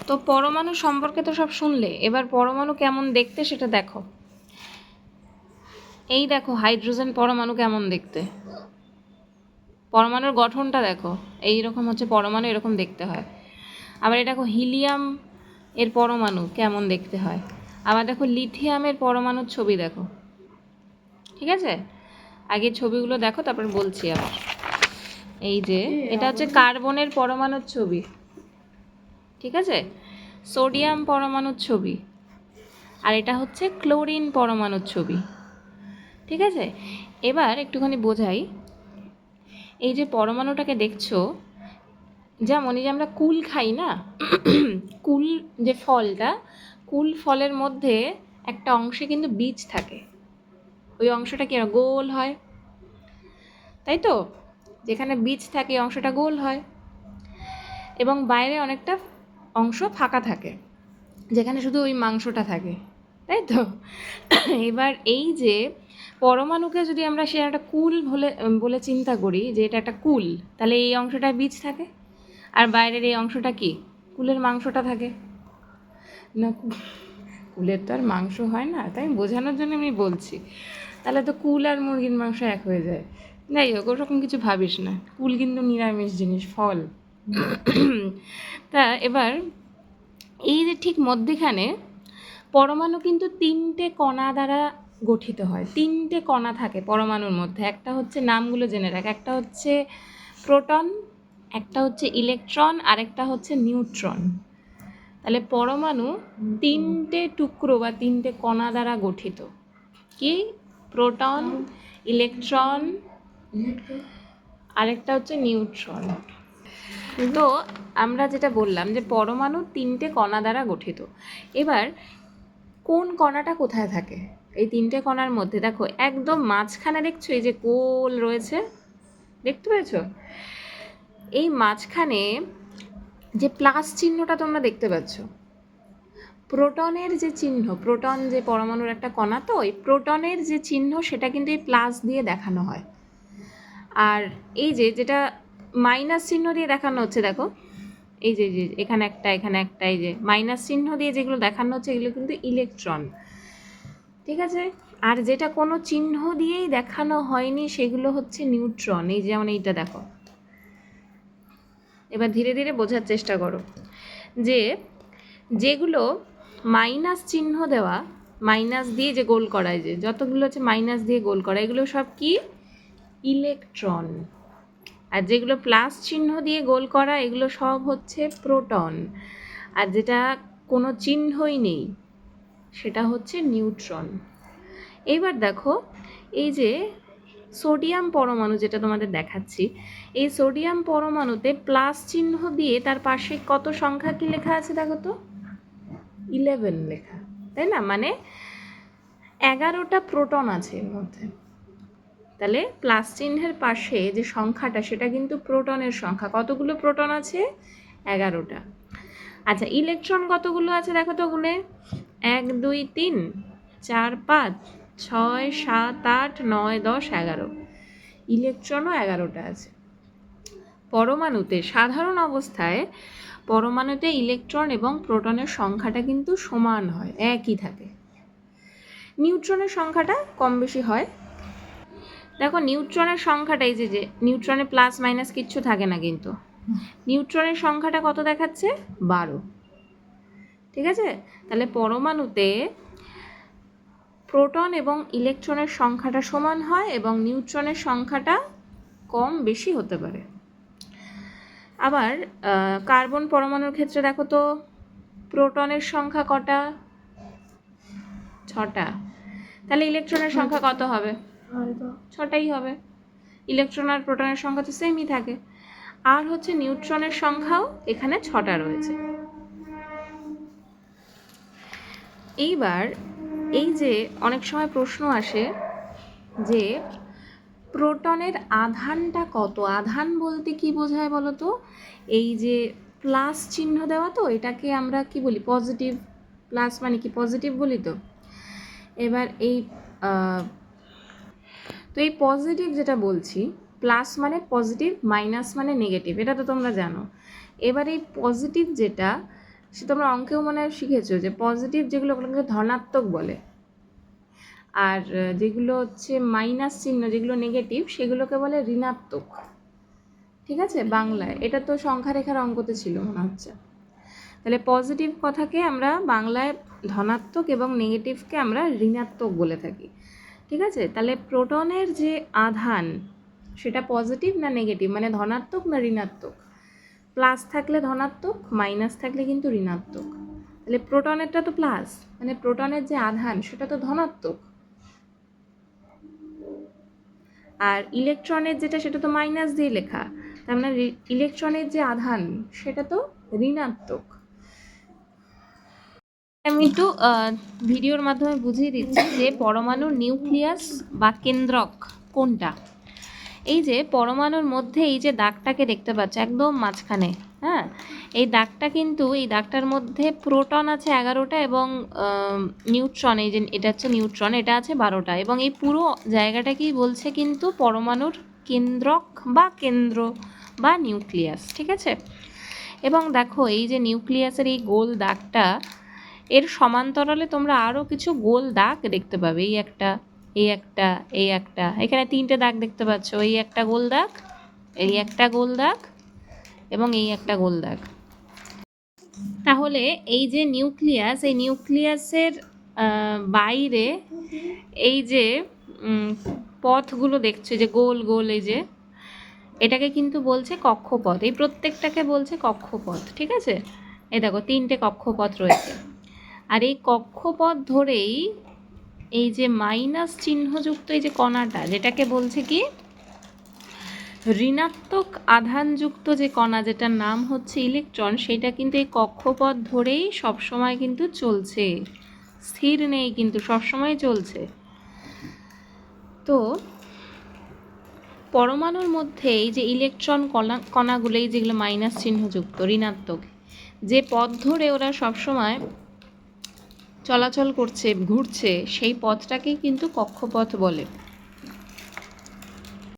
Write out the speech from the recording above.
তো পরমাণু সম্পর্কে তো সব শুনলে, এবার পরমাণু কেমন দেখতে সেটা দেখো। এই দেখো হাইড্রোজেন পরমাণু কেমন দেখতে, পরমাণুর গঠনটা দেখো, এইরকম হচ্ছে পরমাণু, এরকম দেখতে হয়। আবার এটা দেখো হিলিয়াম এর পরমাণু কেমন দেখতে হয়। আবার দেখো লিথিয়ামের পরমাণুর ছবি দেখো, ঠিক আছে? আগে ছবিগুলো দেখো তারপর বলছি আবার। এই যে এটা হচ্ছে কার্বনের পরমাণুর ছবি, ঠিক আছে? সোডিয়াম পরমাণুর ছবি, আর এটা হচ্ছে ক্লোরিন পরমাণুর ছবি, ঠিক আছে? এবার একটুখানি বোঝাই। এই যে পরমাণুটাকে দেখছো, যেমন এই যে আমরা কুল খাই না, কুল যে ফলটা, কুল ফলের মধ্যে একটা অংশে কিন্তু বীজ থাকে, ওই অংশটা কি গোল হয়, তাই তো? যেখানে বীজ থাকে অংশটা গোল হয়, এবং বাইরে অনেকটা অংশ ফাঁকা থাকে যেখানে শুধু ওই মাংসটা থাকে, তাই তো? এবার এই যে পরমাণুকে যদি আমরা সে একটা কুল বলে চিন্তা করি যে এটা একটা কুল, তাহলে এই অংশটা বীজ থাকে, আর বাইরের এই অংশটা কি, কুলের মাংসটা থাকে না? কুলের তো আর মাংস হয় না, তাই বোঝানোর জন্য আমি বলছি। তাহলে তো কুল আর মুরগির মাংস এক হয়ে যায়। যাই হোক, ওরকম কিছু ভাবিস না, কুল কিন্তু নিরামিষ জিনিস, ফল। তা এবার এই যে ঠিক মধ্যেখানে পরমাণু কিন্তু 3টে কণা দ্বারা গঠিত হয়, 3টে কণা থাকে পরমাণুর মধ্যে। একটা হচ্ছে, নামগুলো জেনে রাখ, একটা হচ্ছে প্রোটন, একটা হচ্ছে ইলেকট্রন, আর একটা হচ্ছে নিউট্রন। তাহলে পরমাণু 3টে টুকরো বা 3টে কণা দ্বারা গঠিত। কি? প্রোটন, ইলেকট্রন, আরেকটা হচ্ছে নিউট্রন। তো আমরা যেটা বললাম যে পরমাণু 3টে কণা দ্বারা গঠিত। এবার কোন কণাটা কোথায় থাকে এই 3টে কণার মধ্যে? দেখো একদম মাঝখানে দেখছো এই যে গোল রয়েছে, দেখতে পেয়েছো? এই মাঝখানে যে প্লাস চিহ্নটা তোমরা দেখতে পাচ্ছ, প্রোটনের যে চিহ্ন, প্রোটন যে পরমাণুর একটা কণা, তো এই প্রোটনের যে চিহ্ন সেটা কিন্তু এই প্লাস দিয়ে দেখানো হয়। আর এই যে যেটা মাইনাস চিহ্ন দিয়ে দেখানো হচ্ছে, দেখো এই যে এখানে একটা, এখানে একটা, এই যে মাইনাস চিহ্ন দিয়ে যেগুলো দেখানো হচ্ছে এগুলো কিন্তু ইলেকট্রন, ঠিক আছে? আর যেটা কোনো চিহ্ন দিয়েই দেখানো হয়নি সেগুলো হচ্ছে নিউট্রন। এই যেমন এইটা দেখো, এবার ধীরে ধীরে বোঝার চেষ্টা করো যে যেগুলো মাইনাস চিহ্ন দেওয়া, মাইনাস দিয়ে যে গোল করায়, যে যতগুলো হচ্ছে মাইনাস দিয়ে গোল করা, এগুলো সব কি? ইলেকট্রন। আর যেগুলো প্লাস চিহ্ন দিয়ে গোল করা এগুলো সব হচ্ছে প্রোটন। আর যেটা কোনো চিহ্নই নেই সেটা হচ্ছে নিউট্রন। এইবার দেখো এই যে সোডিয়াম পরমাণু যেটা তোমাদের দেখাচ্ছি, এই সোডিয়াম পরমাণুতে প্লাস চিহ্ন দিয়ে তার পাশে কত সংখ্যা কি লেখা আছে দেখো তো? 11 লেখা, তাই না? মানে 11টা প্রোটন আছে এর মধ্যে। তাহলে প্লাস চিহ্নের পাশে যে সংখ্যাটা সেটা কিন্তু প্রোটনের সংখ্যা। কতগুলো প্রোটন আছে? 11টা। আচ্ছা, ইলেকট্রন কতগুলো আছে দেখো তো গুনে? 1 2 3 4 5 6 7 8 9 10 11। ইলেকট্রনও 11টা আছে পরমাণুতে। সাধারণ অবস্থায় পরমাণুতে ইলেকট্রন এবং প্রোটনের সংখ্যাটা কিন্তু সমান হয়, একই থাকে। নিউট্রনের সংখ্যাটা কম বেশি হয়। দেখো নিউট্রনের সংখ্যাটা, এই যে নিউট্রনে প্লাস মাইনাস কিচ্ছু থাকে না, কিন্তু নিউট্রনের সংখ্যাটা কত দেখাচ্ছে? 12, ঠিক আছে? তাহলে পরমাণুতে প্রোটন এবং ইলেকট্রনের সংখ্যাটা সমান হয় এবং নিউট্রনের সংখ্যাটা কম বেশি হতে পারে। আবার কার্বন পরমাণুর ক্ষেত্রে দেখো তো, প্রোটনের সংখ্যা কটা? 6টা। তাহলে ইলেকট্রনের সংখ্যা কত হবে? 6টাই হবে। ইলেকট্রন আর প্রোটনের সংখ্যা তো সেমই থাকে। আর হচ্ছে নিউট্রনের সংখ্যাও এখানে 6টা রয়েছে। এইবার এই যে অনেক সময় প্রশ্ন আসে যে প্রোটনের আধানটা কত? আধান বলতে কি বোঝায় বলো তো? এই যে প্লাস চিহ্ন দেওয়া, তো এটাকে আমরা কি বলি? পজিটিভ। প্লাস মানে কি? পজিটিভ বলি তো। এবার এই এই পজিটিভ যেটা বলছি, প্লাস মানে পজিটিভ, মাইনাস মানে নেগেটিভ, এটা তো তোমরা জানো। এবার এই পজিটিভ যেটা, সে তোমরা অঙ্কেও মনে হয় শিখেছো যে পজিটিভ যেগুলো ওগুলোকে ধনাত্মক বলে, আর যেগুলো হচ্ছে মাইনাস চিহ্ন যেগুলো নেগেটিভ সেগুলোকে বলে ঋণাত্মক। ঠিক আছে, বাংলায় এটা তো সংখ্যারেখার অঙ্কতে ছিল মনে হচ্ছে। তাহলে পজিটিভ কথাকে আমরা বাংলায় ধনাত্মক এবং নেগেটিভকে আমরা ঋণাত্মক বলে থাকি। ঠিক আছে, তাহলে প্রোটনের যে আধান সেটা পজিটিভ না নেগেটিভ, মানে ধনাত্মক না ঋণাত্মক? প্লাস থাকলে ধনাত্মক, মাইনাস থাকলে কিন্তু ঋণাত্মক। তাহলে প্রোটনেরটা তো প্লাস, মানে প্রোটনের যে আধান সেটা তো ধনাত্মক, আর ইলেকট্রনের যেটা সেটা তো মাইনাস দিয়ে লেখা, তার মানে ইলেকট্রনের যে আধান সেটা তো ঋণাত্মক। আমি একটু ভিডিওর মাধ্যমে বুঝিয়ে দিচ্ছি যে পরমাণুর নিউক্লিয়াস বা কেন্দ্রক কোনটা। এই যে পরমাণুর মধ্যে এই যে দাগটাকে দেখতে পাচ্ছ একদম মাঝখানে, হ্যাঁ, এই দাগটা কিন্তু এই দাগটার মধ্যে প্রোটন আছে 11টা এবং নিউট্রন, এই যে এটা হচ্ছে নিউট্রন, এটা আছে 12টা, এবং এই পুরো জায়গাটাকেই বলছে কিন্তু পরমাণুর কেন্দ্রক বা কেন্দ্র বা নিউক্লিয়াস। ঠিক আছে, এবং দেখো এই যে নিউক্লিয়াসের এই গোল দাগটা, এর সমান্তরালে তোমরা আরও কিছু গোল দাগ দেখতে পাবে, এই একটা, এই একটা, এই একটা, এখানে 3টে দাগ দেখতে পাচ্ছ, এই একটা গোল দাগ, এই একটা গোল দাগ এবং এই একটা গোল দাগ। তাহলে এই যে নিউক্লিয়াস, এই নিউক্লিয়াসের বাইরে এই যে পথগুলো দেখছো যে গোল গোল, এই যে এটাকে কিন্তু বলছে কক্ষপথ, এই প্রত্যেকটাকে বলছে কক্ষপথ। ঠিক আছে, এই দেখো 3টে কক্ষপথ রয়েছে, আর এই কক্ষপথ ধরেই এই যে মাইনাস চিহ্নযুক্ত এই যে কণাটা, যেটাকে বলছে কি ঋণাত্মক আধানযুক্ত যে কণা, যেটার নাম হচ্ছে ইলেকট্রন, সেটা কিন্তু এই কক্ষপথ ধরেই সবসময় কিন্তু চলছে, স্থির নেই, কিন্তু সবসময় চলছে। তো পরমাণুর মধ্যে এই যে ইলেকট্রন কণাগুলো, এই যেগুলো মাইনাস চিহ্নযুক্ত ঋণাত্মক, যে পথ ধরে ওরা সবসময় চলাচল করছে, ঘুরছে, সেই পথটাকেই কিন্তু কক্ষপথ বলে।